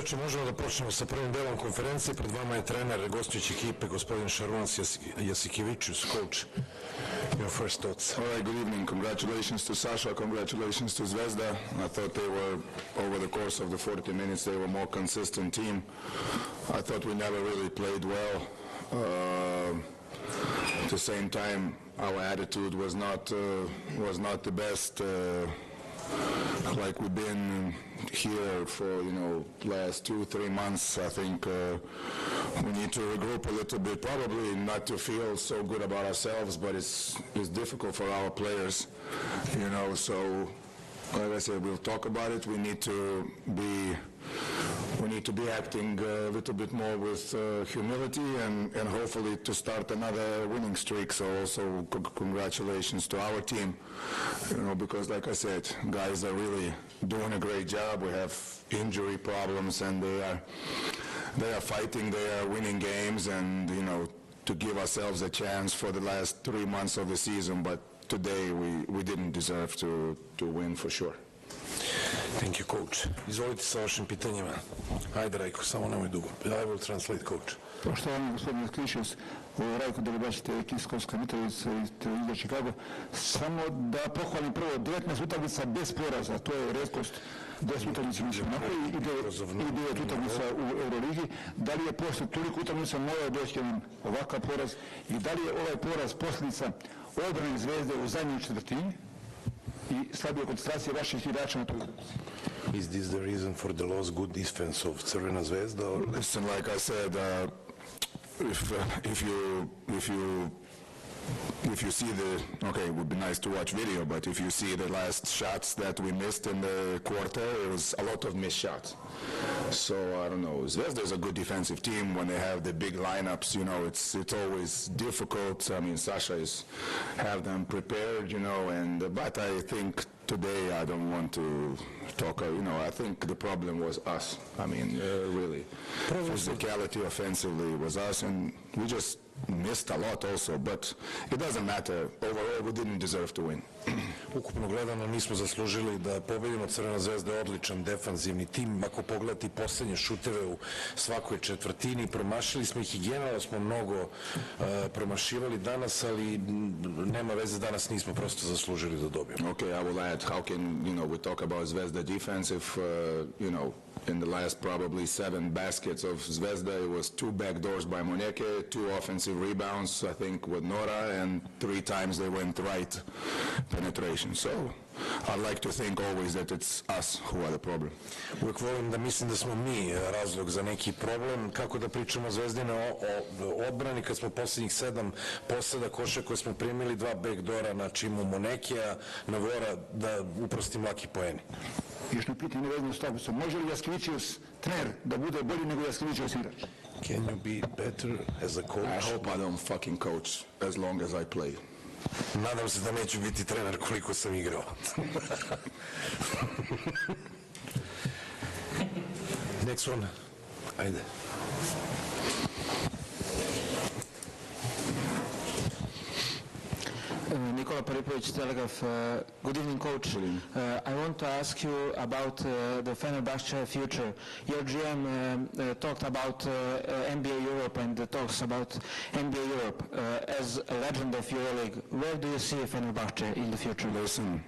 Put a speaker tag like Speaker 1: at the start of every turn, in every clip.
Speaker 1: Znači, možemo da počnemo sa prvim delom konferencije. Pred vama je trener gostujuće ekipe, gospodin Šarunas Jasikevičius. Coach, your first thoughts.
Speaker 2: All right, good evening. Congratulations to Sasha. Congratulations to Zvezda. I thought they were, over the course of the 40 minutes, they were a more consistent team. I thought we never really played well. At the same time, our attitude was not the best. Like we've been here for, last 2-3 months. I think we need to regroup a little bit, probably not to feel so good about ourselves, but it's difficult for our players, so like I said, we'll talk about it. We need to be acting a little bit more with humility and hopefully to start another winning streak. So also congratulations to our team, because like I said, guys are really doing a great job. We have injury problems and they are fighting, they are winning games, and to give ourselves a chance for the last 3 months of the season, but today we didn't deserve to win for sure.
Speaker 1: Thank you, coach. Izvolite sa vašim pitanjima. Ajde, Rajko, samo nemoj dugo. I will translate, coach.
Speaker 3: Poštovani gospodine Klišius, Rajko Delibačite, Kiskovska Mitrovica iz televizija Chicago. Samo da pohvalim prvo, 19 utakmica bez poraza, to je retkost. 10 utakmica nisam napravili i 9 utakmica u EuroLigi. Da li je posle toliko utakmica morao doći jedan ovakav poraz i da li je ovaj poraz posljedica odbrane Zvezde u zadnjoj četvrtini i slabije koncentracije vaših igrača na toj utakmici?
Speaker 1: Is this the reason for the loss, good defense of Crvena Zvezda? Or?
Speaker 2: Listen, like I said, if you see it would be nice to watch video, but if you see the last shots that we missed in the quarter, it was a lot of missed shots. So, I don't know, Zvezda is a good defensive team. When they have the big lineups, it's always difficult. I mean, Sasha have them prepared, but I think today I don't want to talk, I think the problem was us. I mean, really, physicality offensively was us, and we just missed a lot also, but it doesn't matter. Overall, we didn't deserve to win.
Speaker 1: Ukupno gledano nismo zaslužili da pobedimo. Crvena Zvezda je odličan defanzivni tim. Ako pogledati poslednje šuteve u svakoj četvrtini, promašili smo ih i generalno smo mnogo promašivali danas, ali nema veze, danas nismo prosto zaslužili da dobijemo.
Speaker 2: Okay, I will add, how can, we talk about Zvezda defense if, in the last probably 7 baskets of Zvezda, it was 2 backdoors by Moneke, 2 offensive rebounds, I think, with Nora, and 3 times they went right penetration. So I like to think always that it's us who are the problem.
Speaker 1: Uvijek volim da mislim da smo mi razlog za neki problem. Kako da pričamo o Zvezdine o odbrani kad smo posljednjih 7 poseda koša koje smo primili, 2 backdora na čimu Monekija, na Vora, da uprostim laki poeni.
Speaker 3: Još ne pitanje vezano s tabusom. Može li Jaskevičius trener da bude bolji nego Jaskevičius igrač?
Speaker 1: Can you be better as a coach?
Speaker 2: I hope I don't fucking coach as long as I play.
Speaker 1: Nadam se da neću biti trener koliko sam igrao. Next one. Ajde.
Speaker 4: Nikola Paripovic, Telegraph. Good evening, coach.
Speaker 2: Good evening.
Speaker 4: I want to ask you about the Fenerbahce future. Your GM talked about NBA Europe and talks about NBA Europe. As a legend of EuroLeague, where do you see Fenerbahce in the future?
Speaker 2: Listen,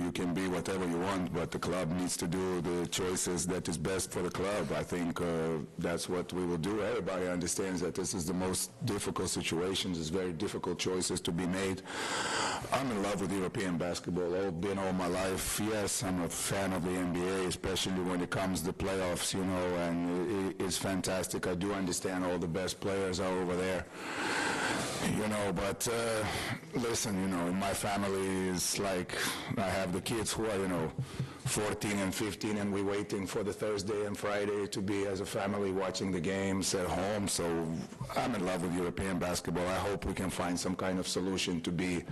Speaker 2: you can be whatever you want, but the club needs to do the choices that is best for the club. I think that's what we will do. Everybody understands that this is the most difficult situations. It's very difficult choices to be made. I'm in love with European basketball. I've been all my life. Yes, I'm a fan of the NBA, especially when it comes to playoffs, and it's fantastic. I do understand all the best players are over there. But listen, in my family, it's like I have the kids who are, 14 and 15, and we're waiting for the Thursday and Friday to be as a family watching the games at home. So I'm in love with European basketball. I hope we can find some kind of solution to be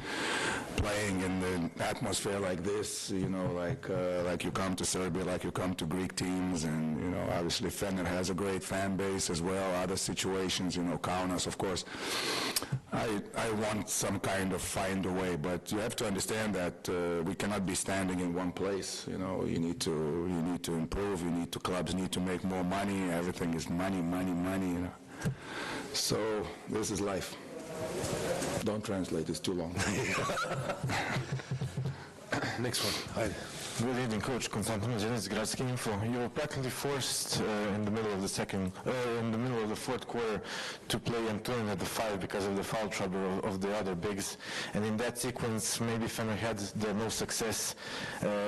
Speaker 2: playing in the atmosphere like this, like you come to Serbia, like you come to Greek teams, and, obviously Fener has a great fan base as well. Other situations, Kaunas, of course. I want some kind of find a way, but you have to understand that we cannot be standing in one place, you need to improve. Clubs need to make more money. Everything is money, money, money. So this is life. Don't translate; it's too long.
Speaker 1: Next one. Ajde.
Speaker 5: Good evening, Coach. Konstantin Mađenic, Gradski Info. You were practically forced in the middle of the fourth quarter to play Anturin at the 5 because of the foul trouble of the other bigs. And in that sequence, maybe Fener had the most success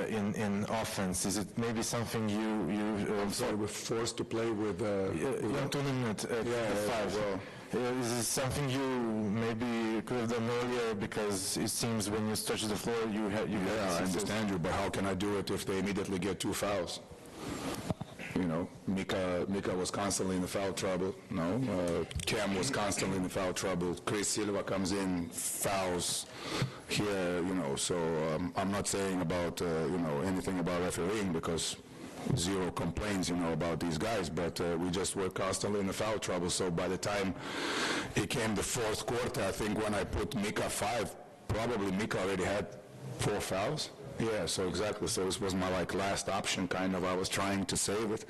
Speaker 5: in offense. Is it maybe something you
Speaker 2: So we're forced to play with
Speaker 5: Anturin at the 5?
Speaker 2: Well,
Speaker 5: is this something you maybe could have done earlier, because it seems when you stretch the floor you have
Speaker 2: I understand you, but how can I do it if they immediately get 2 fouls? Mika was constantly in the foul trouble. Cam was constantly in the foul trouble. Chris Silva comes in, fouls here. So I'm not saying about anything about refereeing, because zero complaints, about these guys, but we just were constantly in the foul trouble. So by the time it came the fourth quarter, I think when I put Mika 5, probably Mika already had 4 fouls. Yeah, so exactly. So this was my last option, kind of. I was trying to save it.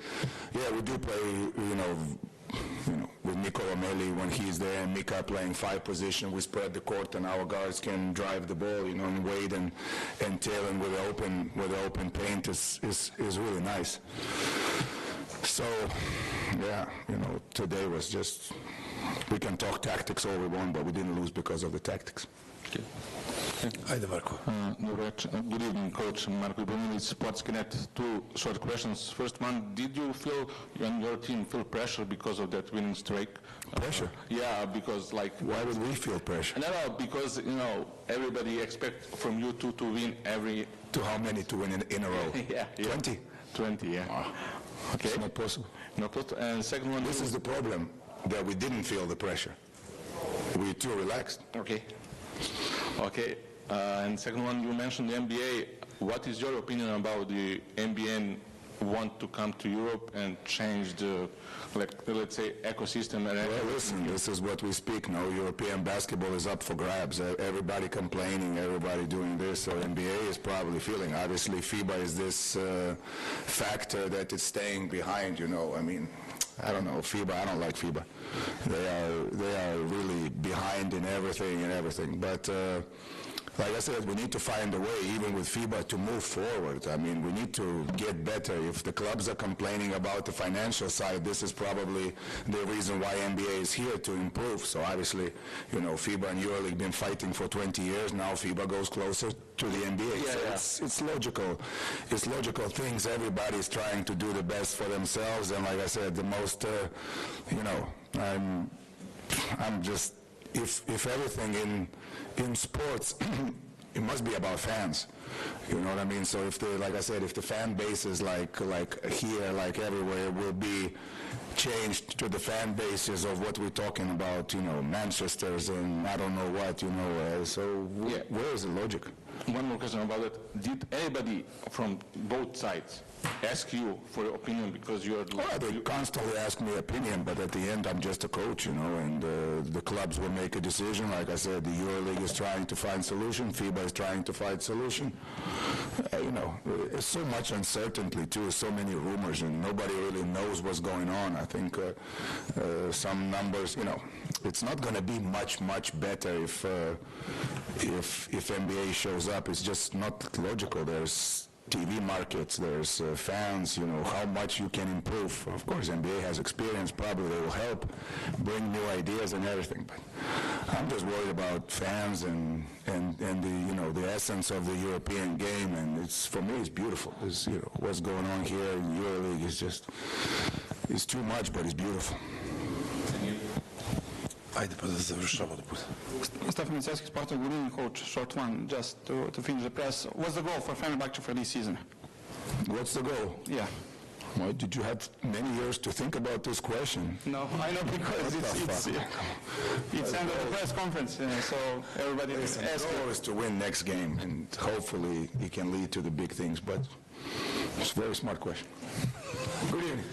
Speaker 2: Yeah, we do play, with Nikola Meli when he's there, and Mika playing 5 position. We spread the court, and our guards can drive the ball, and Wade and Taylor with the open paint is really nice. So, yeah, today was just, we can talk tactics all we want, but we didn't lose because of the tactics.
Speaker 3: Okay.
Speaker 1: Ajde, Marko.
Speaker 6: Good evening, Coach. Marko Ibrahimovic, Sportscanet. 2 short questions. First one, did you feel, and your team feel pressure because of that winning streak?
Speaker 2: Pressure?
Speaker 6: Yeah, because
Speaker 2: Why would we feel pressure?
Speaker 6: No, because, everybody expects from you to win every...
Speaker 2: To how many to win in a row?
Speaker 6: Yeah.
Speaker 2: 20?
Speaker 6: 20, yeah. Okay.
Speaker 2: It's not possible.
Speaker 6: Not possible. And second one...
Speaker 2: This is the problem, that we didn't feel the pressure. We were too relaxed.
Speaker 6: Okay. And second one, you mentioned the NBA. What is your opinion about the NBA want to come to Europe and change the, let's say, ecosystem?
Speaker 2: Well, listen, this is what we speak now. European basketball is up for grabs. Everybody complaining, everybody doing this. So NBA is probably feeling. Obviously, FIBA is this factor that is staying behind, I don't know, FIBA, I don't like FIBA. They are really behind in everything. But like I said, we need to find a way, even with FIBA, to move forward. We need to get better. If the clubs are complaining about the financial side, this is probably the reason why NBA is here, to improve. So obviously, FIBA and EuroLeague been fighting for 20 years. Now FIBA goes closer to the NBA. So it's logical. It's logical things. Everybody's trying to do the best for themselves. And like I said, the most, I'm just, if everything in sports, it must be about fans. You know what I mean? So if like I said, if the fan base is like here, like everywhere, it will be changed to the fan bases of what we're talking about, Manchester's and I don't know what, so where is the logic?
Speaker 6: One more question about it. Did anybody from both sides ask you for your opinion, because you are...
Speaker 2: They constantly ask me opinion, but at the end I'm just a coach, and the clubs will make a decision. Like I said, the EuroLeague is trying to find solution, FIBA is trying to find solution. There's so much uncertainty too, so many rumors, and nobody really knows what's going on. I think some numbers, it's not going to be much better if NBA shows up. It's just not logical. There's TV markets, there's fans, how much you can improve. Of course, NBA has experience, probably they will help bring new ideas and everything, but I'm just worried about fans and the essence of the European game, and for me it's beautiful. It's, what's going on here in EuroLeague is just, it's too much, but it's beautiful.
Speaker 1: Ajde, pa da završamo do puta.
Speaker 3: Stefan Micevski, Spartak, good evening, Coach. Short one, just to finish the press. What's the goal for Fenerbahce for this season?
Speaker 2: What's the goal?
Speaker 3: Yeah.
Speaker 2: Why did you have many years to think about this question?
Speaker 3: No, I know, because it's end of the press conference, so everybody is asking.
Speaker 2: The goal is to win next game, and hopefully it can lead to the big things, but it's a very smart question. Good evening.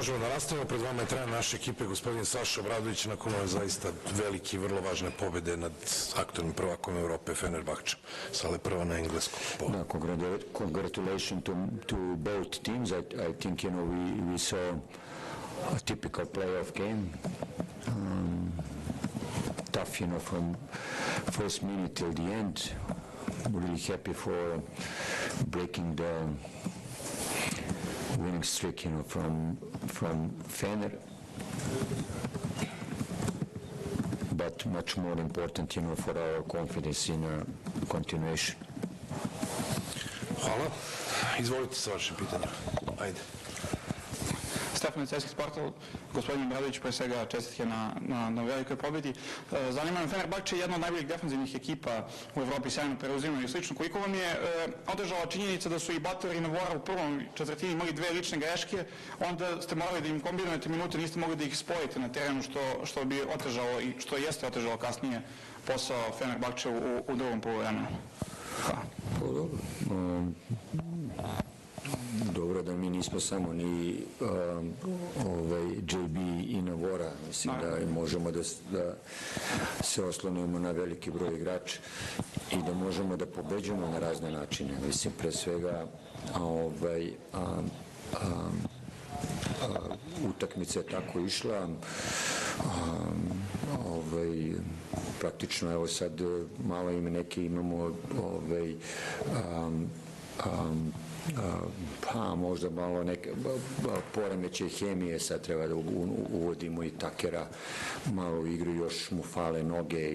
Speaker 1: možemo da nastavimo. Pred vama je trener naše ekipe, gospodin Saša Obradović, nakon ove zaista velike i vrlo važne pobede nad aktualnim prvakom Evrope, Fenerbahce. Sada je prva na engleskom.
Speaker 7: Congratulations to both teams. I think, we saw a typical playoff game. Tough, from first minute till the end. Really happy for breaking the winning streak, from Fener. But much more important, for our confidence in continuation.
Speaker 1: Hvala. Izvolite sa vašim pitanjem. Ajde.
Speaker 3: Stefan Ceski Sportal, gospodin Obradović, pre svega čestitke na velikoj pobedi. Zanima me, Fenerbahce je jedna od najboljih defanzivnih ekipa u Evropi, sjajno preuzimaju i slično. Koliko vam je otežala činjenica da su i Butler i Navora u prvom četvrtini imali dve lične greške, onda ste morali da im kombinujete minute, niste mogli da ih spojite na terenu, što bi otežalo i što jeste otežalo kasnije posao Fenerbahce u drugom poluvremenu? Hvala.
Speaker 7: Dobro da mi nismo samo ni JB i Navora, mislim da možemo da se oslonimo na veliki broj igrača i da možemo da pobeđujemo na razne načine. Mislim, pre svega utakmica je tako išla, praktično evo sad malo imamo možda malo neke poremeće hemije, sad treba da uvodimo i Takera malo u igru, još mu fale noge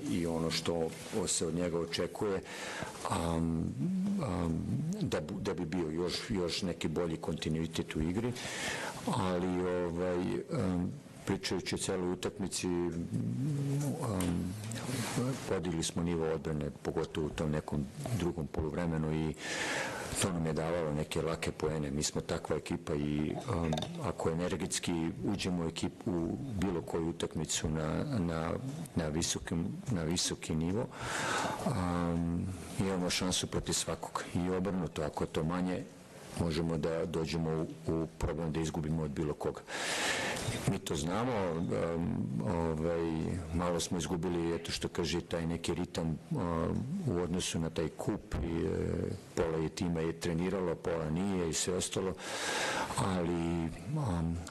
Speaker 7: i ono što se od njega očekuje, da bi bio još neki bolji kontinuitet u igri, ali pričajući o celoj utakmici, podigli smo nivo odbrane, pogotovo u tom nekom drugom poluvremenu, i to nam je davalo neke lake poene. Mi smo takva ekipa i ako energijski uđemo u bilo koju utakmicu na visoki nivo, imamo šansu protiv svakog. I obrnuto, ako to manje, možemo da dođemo u problem da izgubimo od bilo koga. Mi to znamo, malo smo izgubili, eto što kaže, taj neki ritam u odnosu na taj kup, i pola je tima je treniralo, pola nije i sve ostalo, ali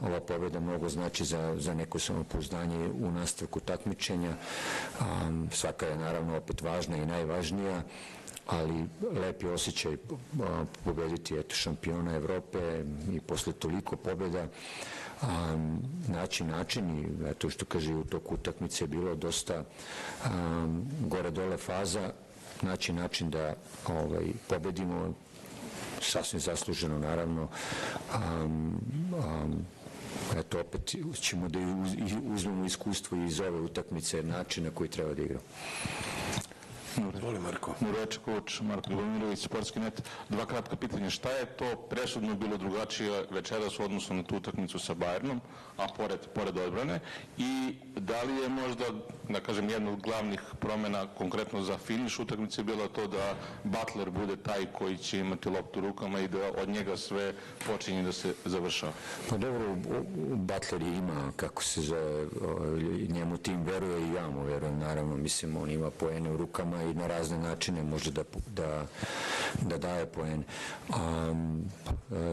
Speaker 7: ova pobjeda mnogo znači za neko samopouzdanje u nastavku takmičenja. Svaka je naravno opet važna i najvažnija, ali lepi osjećaj pobediti šampiona Evrope i posle toliko pobjeda način i eto što kaže, u toku utakmice je bilo dosta gore-dole faza, način da pobedimo, sasvim zasluženo naravno. Eto, opet ćemo da uzmemo iskustvo iz ove utakmice, način na koji treba da igramo.
Speaker 1: Voli Marko.
Speaker 6: Murečković, Marko Ljubimirović, Sportski net. Dva kratka pitanja. Šta je to presudno bilo drugačije večeras u odnosu na tu utakmicu sa Bayernom, a pored odbrane? I da li je možda, da kažem, jedna od glavnih promena konkretno za finiš utakmice bila to da Butler bude taj koji će imati loptu u rukama i da od njega sve počinje da se završava?
Speaker 7: Pa dobro, Butler ima, kako se zove, njemu tim veruje i ja mu verujem, naravno, mislim, on ima poene u rukama i na razne načine može da daje poen.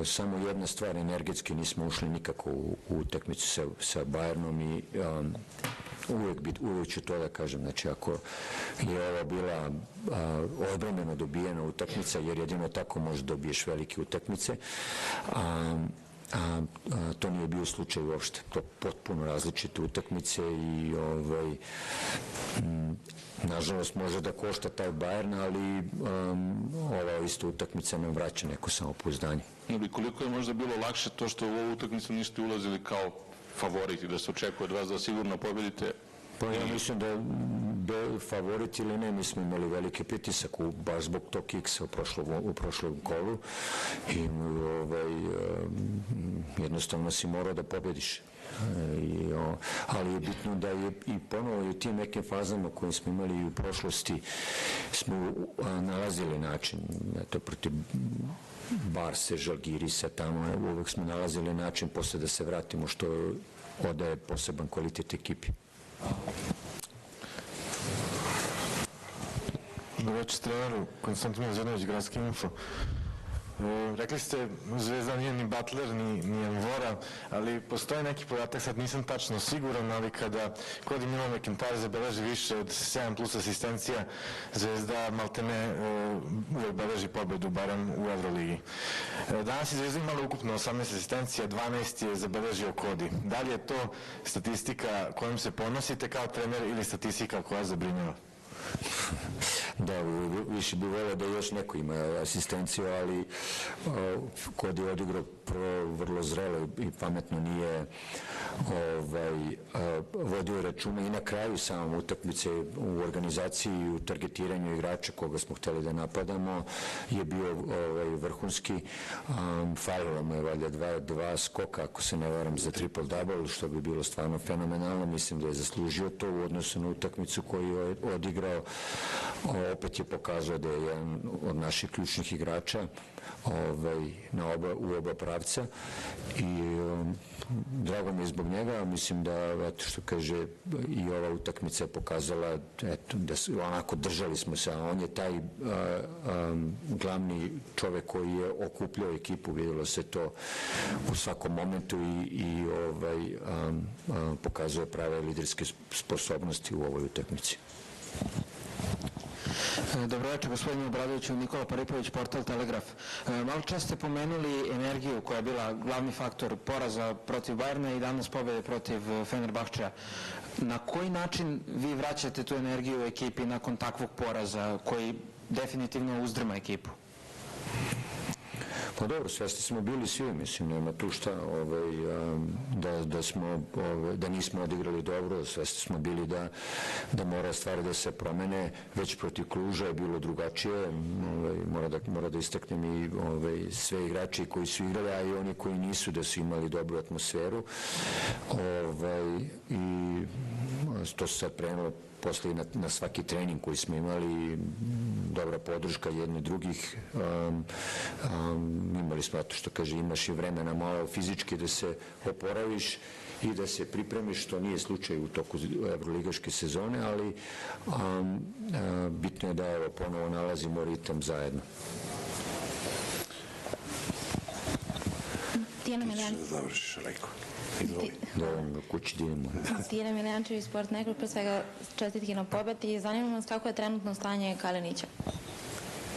Speaker 7: Samo jedna stvar, energetski nismo ušli nikako u utakmicu sa Bayernom i uvek ću to da kažem. Znači, ako je ovo bila odbrambeno dobijena utakmica, jer jedino tako možeš dobiješ velike utakmice, to nije bio slučaj uopšte. To potpuno različite utakmice i nažalost može da košta taj Bayern, ali ova isto utakmica nam vraća neko samopouzdanje.
Speaker 6: Koliko je možda bilo lakše to što u ovu utakmicu niste ulazili kao favoriti, da se očekuje od vas da sigurno pobedite?
Speaker 7: Pa ja mislim da favorit ili ne, mi smo imali veliki pritisak baš zbog tog X-a u prošlom kolu i jednostavno si morao da pobediš. Ali je bitno da je i ponovo u tim nekim fazama koje smo imali i u prošlosti smo nalazili način. Eto, protiv Barse, Žalgirisa, tamo uvek smo nalazili način posle da se vratimo, što odaje poseban kvalitet ekipi.
Speaker 5: Dobro večer treneru, Konstantin Zenović, Gradski info. Rekli ste, Zvezda nije ni Butler, ni Anvora, ali postoji neki podatak, sad nisam tačno siguran, ali kada Cody McIntyre zabeleži više od 7 plus asistencija, Zvezda maltene uvek beleži pobedu, barem u EuroLigi. Danas je Zvezda imala ukupno 18 asistencija, 12 je zabeležio Cody. Da li je to statistika kojom se ponosite kao trener ili statistika koja zabrinjava?
Speaker 7: Da, više bi volio da još neko ima asistenciju, ali Cody je odigrao prvo vrlo zrelo i pametno, nije vodio računa i na kraju samom utakmice u organizaciji i u targetiranju igrača koga smo hteli da napadamo je bio vrhunski. Falilo mu je valjda dva skoka, ako se ne varam, za triple-double, što bi bilo stvarno fenomenalno. Mislim da je zaslužio to u odnosu na utakmicu koju je odigrao. Opet je pokazao da je jedan od naših ključnih igrača u oba pravca i drago mi je zbog njega. Mislim da, što kaže, i ova utakmica je pokazala da onako držali smo se, a on je taj glavni čovek koji je okupljao ekipu, vidjelo se to u svakom momentu i pokazuje prave liderske sposobnosti u ovoj utakmici.
Speaker 4: Dobro večer, gospodine Obradoviću, Nikola Paripović, portal Telegraf. Malo čas ste pomenuli energiju koja je bila glavni faktor poraza protiv Bayerna i danas pobede protiv Fenerbahčeja. Na koji način vi vraćate tu energiju u ekipi nakon takvog poraza koji definitivno uzdrma ekipu?
Speaker 7: Pa dobro, svesni smo bili svi, mislim, nema tu šta, da nismo odigrali dobro, svesni smo bili da mora stvari da se promene, već protiv Kluža je bilo drugačije, mora da istaknem i sve igrači koji su igrali, a i oni koji nisu, da su imali dobru atmosferu, i to se sad prenelo posle na svaki trening koji smo imali, dobra podrška jedni drugih. Imali smo, što kaže, imaš i vremena malo fizički da se oporaviš i da se pripremiš, što nije slučaj u toku evroligaške sezone, ali bitno je da ponovo nalazimo ritam zajedno.
Speaker 1: Ti ćeš da završiš, Rajko.
Speaker 7: Dovoljno, kući idemo.
Speaker 8: Tijena Miljančević, Sport Network, pre svega čestitke na pobedi i zanima nas kako je trenutno stanje Kalinića.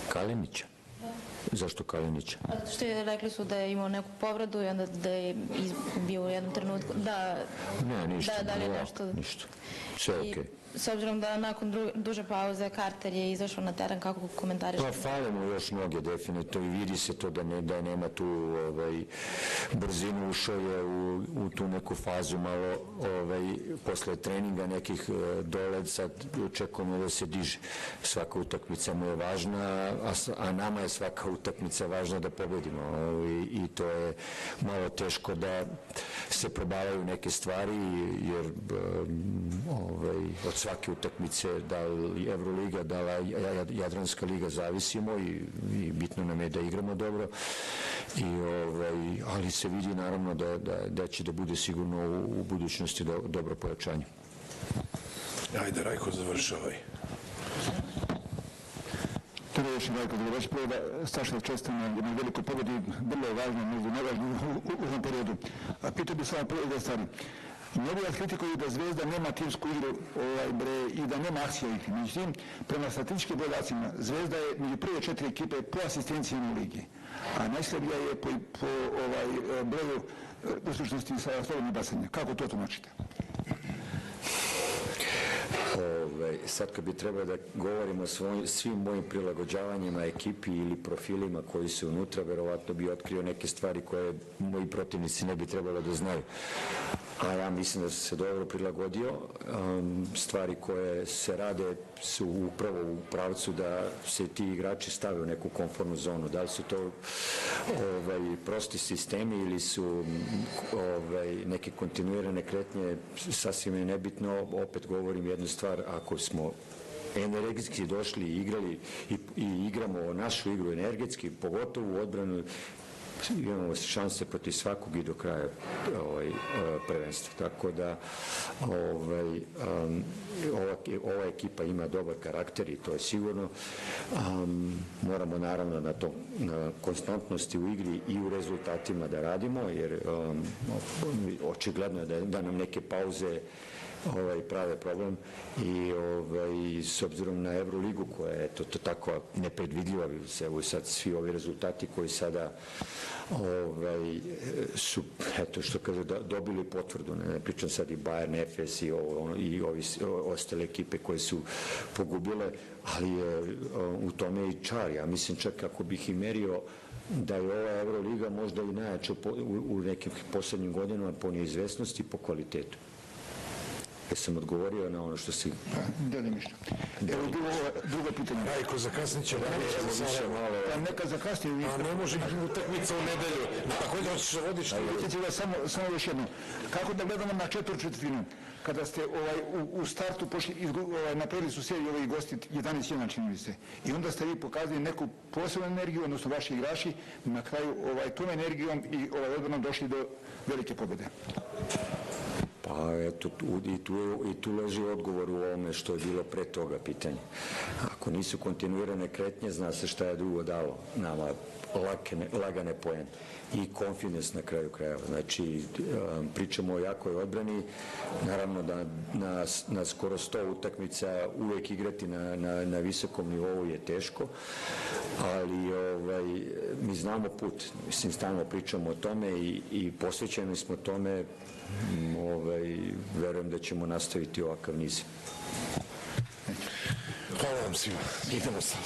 Speaker 7: Kalinića? Zašto Kalinića?
Speaker 8: Što je, rekli su da je imao neku povredu i onda da je bio u jednom trenutku,
Speaker 7: Ne, ništa, ništa. Sve okej.
Speaker 8: S obzirom da nakon duže pauze Carter je izašao na teren, kako komentariš?
Speaker 7: Pa fale mu još mnoge, definitivno, i vidi se to da nema tu brzinu, ušao je u tu neku fazu malo posle treninga nekih dole, sad očekujemo da se diže. Svaka utakmica mu je važna, a nama je svaka utakmica važna da pobedimo i to je malo teško da se probavaju neke stvari, jer od svake utakmice, da li EuroLiga, da li Jadranska liga, zavisimo i bitno nam je da igramo dobro, ali se vidi naravno da će da bude sigurno u budućnosti dobro pojačanje.
Speaker 1: Ajde, Rajko, završavaj.
Speaker 3: Dobro još, Rajko, dobrodošli. Prvo da strašno čestam na velikoj pobedi, vrlo je važno, možda najvažnije u ovom periodu. Pitao bih samo prvo dve stvari. Mnogi vas kritikuju da Zvezda nema timsku igru i da nema akcije u igri. Međutim, prema statističkim podacima, Zvezda je među prve 4 ekipe po asistencijama u ligi, a najslabija je po broju uspješnosti sa slobodnih bacanja. Kako to tumačite?
Speaker 7: Sad kad bi trebalo da govorimo o svim mojim prilagođavanjima ekipi ili profilima koji su unutra, verovatno bi otkrio neke stvari koje moji protivnici ne bi trebalo da znaju. A ja mislim da sam se dobro prilagodio. Stvari koje se rade su upravo u pravcu da se ti igrači stave u neku komfortnu zonu. Da li su to prosti sistemi ili su neke kontinuirane kretnje, sasvim je nebitno. Opet govorim jednu stvar, ako smo energetski došli i igrali i igramo našu igru energetski, pogotovo u odbranu, imamo šanse protiv svakog i do kraja prvenstva. Tako da ova ekipa ima dobar karakter i to je sigurno. Moramo naravno na konstantnosti u igri i u rezultatima da radimo, jer očigledno je da nam neke pauze prave problem i s obzirom na EuroLigu koja je to tako nepredvidljiva, evo sad svi ovi rezultati koji sada su, eto što kaže, dobili potvrdu, ne pričam sad i Bayern, Efes i ovi ostale ekipe koje su pogubile, ali u tome i čar. Ja mislim čak kako bih i merio da je ova EuroLiga možda i najjača u nekim poslednjim godinama po neizvesnosti i po kvalitetu. Sam odgovorio na ono što si...
Speaker 3: Delimično. Evo drugo pitanje.
Speaker 1: Rajko, zakasnit će
Speaker 3: Neka zakasnije.
Speaker 1: A ne može utakmica u nedelju. Također hoćeš da vodiš?
Speaker 3: Vidite ga samo još jedno. Kako da gledamo na četvrtfinalu? Kada ste u startu napravili su seriju ovi gosti 11-1 čini li se. I onda ste vi pokazali neku posebnu energiju, odnosno vaši igrači, na kraju tom energijom i odbranom došli do velike pobjede.
Speaker 7: Pa eto, i tu leži odgovor u ovome što je bilo pre toga pitanje. Ako nisu kontinuirane kretnje, zna se šta je drugo dalo nama lagane poene i confidence na kraju krajeva. Znači, pričamo o jakoj odbrani, naravno da na skoro 100 utakmica uvek igrati na visokom nivou je teško, ali mi znamo put, mislim, stalno pričamo o tome i posvećeni smo tome, verujem da ćemo nastaviti ovakav niz.
Speaker 1: Hvala vam svima. Idemo sad.